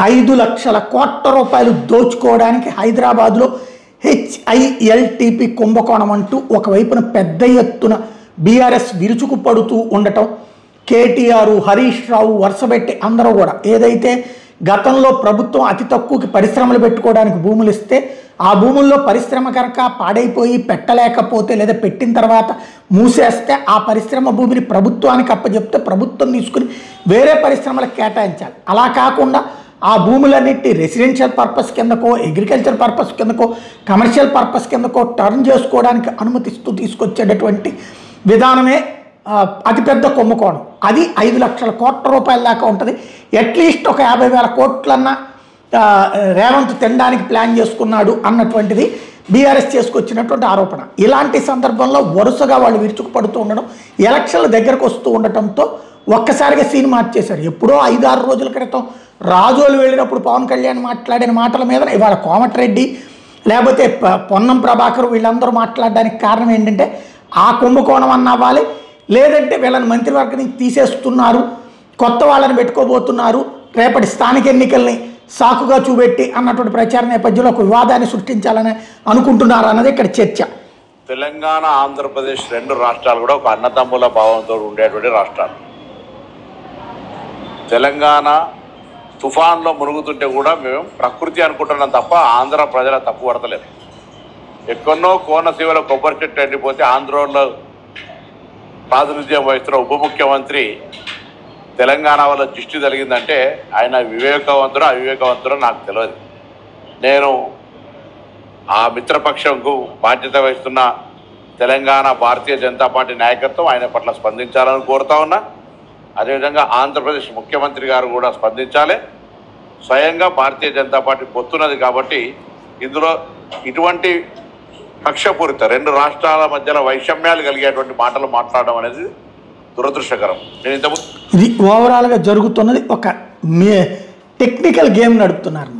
5,00,000 కోట్ల రూపాయలు దోచుకోవడానికి హైదరాబాద్లో హెచ్ఐఎల్టీపీ కుంభకోణం అంటూ ఒకవైపున పెద్ద ఎత్తున బీఆర్ఎస్ విరుచుకుపడుతూ ఉండటం, కేటీఆర్, హరీష్ రావు వరుసపెట్టి అందరూ కూడా ఏదైతే గతంలో ప్రభుత్వం అతి తక్కువకి పరిశ్రమలు పెట్టుకోవడానికి భూములు ఇస్తే ఆ భూముల్లో పరిశ్రమ కనుక పాడైపోయి పెట్టలేకపోతే లేదా పెట్టిన తర్వాత మూసేస్తే ఆ పరిశ్రమ భూమిని ప్రభుత్వానికి అప్పచెప్తే ప్రభుత్వం తీసుకుని వేరే పరిశ్రమలకు కేటాయించాలి. అలా కాకుండా ఆ భూములన్నిటి రెసిడెన్షియల్ పర్పస్ కిందకో, అగ్రికల్చర్ పర్పస్ కిందకో, కమర్షియల్ పర్పస్ కిందకో టర్న్ చేసుకోవడానికి అనుమతిస్తూ తీసుకొచ్చేటటువంటి విధానమే అతిపెద్ద కుంభకోణం. అది 5,00,000 కోట్ల రూపాయల దాకా ఉంటుంది. అట్లీస్ట్ ఒక 50,000 కోట్లన్నా రేవంత్ తినడానికి ప్లాన్ చేసుకున్నాడు అన్నటువంటిది బీఆర్ఎస్ చేసుకొచ్చినటువంటి ఆరోపణ. ఇలాంటి సందర్భంలో వరుసగా వాళ్ళు విరుచుకుపడుతూ ఉండడం, ఎలక్షన్ల దగ్గరకు వస్తూ ఉండటంతో ఒక్కసారిగా సీన్ మార్చేశారు. ఎప్పుడో 5-6 రోజుల క్రితం రాజోలు వెళ్ళినప్పుడు పవన్ కళ్యాణ్ మాట్లాడిన మాటల మీద ఇవాళ కోమటిరెడ్డి లేకపోతే పొన్నం ప్రభాకర్ వీళ్ళందరూ మాట్లాడడానికి కారణం ఏంటంటే ఆ కుంభకోణం అన్నవ్వాలి, లేదంటే వీళ్ళని మంత్రివర్గం నుంచి తీసేస్తున్నారు, కొత్త వాళ్ళని పెట్టుకోబోతున్నారు, రేపటి స్థానిక ఎన్నికల్ని సాకుగా చూపెట్టి అన్నటువంటి ప్రచార నేపథ్యంలో ఒక వివాదాన్ని సృష్టించాలని అనుకుంటున్నారు అన్నది ఇక్కడ చర్చ. తెలంగాణ, ఆంధ్రప్రదేశ్ 2 రాష్ట్రాలు కూడా ఒక అన్నదమ్ముల భావంతో ఉండేటువంటి రాష్ట్రాలు. తెలంగాణ తుఫాన్లో మునుగుతుంటే కూడా మేము ప్రకృతి అనుకుంటున్నాం తప్ప ఆంధ్ర ప్రజల తప్పు పడతలేదు. ఎక్కడో కోనసీమలో కొబ్బరి చెట్టు ఎండిపోతే ఆంధ్రలో ప్రాతినిధ్యం వహిస్తున్న ఉప ముఖ్యమంత్రి తెలంగాణ వల్ల దృష్టి జరిగిందంటే ఆయన వివేకవంతుడో అవివేకవంతుడో నాకు తెలియదు. నేను ఆ మిత్రపక్షంకు బాధ్యత వహిస్తున్న తెలంగాణ భారతీయ జనతా పార్టీ నాయకత్వం ఆయన పట్ల స్పందించాలని కోరుతా ఉన్నా. అదేవిధంగా ఆంధ్రప్రదేశ్ ముఖ్యమంత్రి గారు కూడా స్పందించాలి. స్వయంగా భారతీయ జనతా పార్టీ పొత్తున్నది కాబట్టి ఇందులో ఇటువంటి కక్షపూరిత 2 రాష్ట్రాల మధ్యలో వైషమ్యాలు కలిగేటువంటి మాటలు మాట్లాడడం అనేది దురదృష్టకరం. నేను ఇంతకుముందు ఇది ఓవరాల్గా జరుగుతున్నది ఒక టెక్నికల్ గేమ్ నడుపుతున్నారు.